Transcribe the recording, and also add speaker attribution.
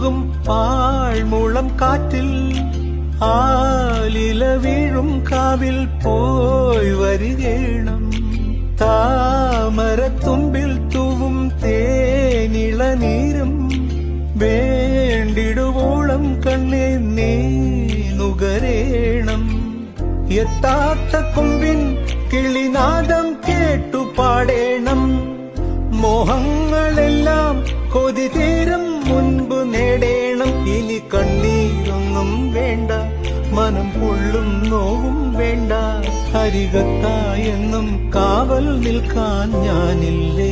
Speaker 1: തൂകും പാഴ്മുളം കാറ്റിൽ ആലില വീഴും കാവിൽ പോയി വരികേണം താമരത്തുമ്പിൽ തൂവും തേനിളനീരും വേണ്ടിടുവോളം കണ്ണേ നീ നുകരേണം എത്താത്ത കൊമ്പിൻ കിളിനാദം കേട്ടു പാടേണം മോഹങ്ങളെല്ലാം കൊതി തീരും മുൻപ് നേടേണം ഇനി കണ്ണീരൊന്നും വേണ്ട മനം പൊള്ളും നോവും വേണ്ട അരികത്തായെന്നും കാവൽ നിൽക്കാൻ ഞാനില്ലേ.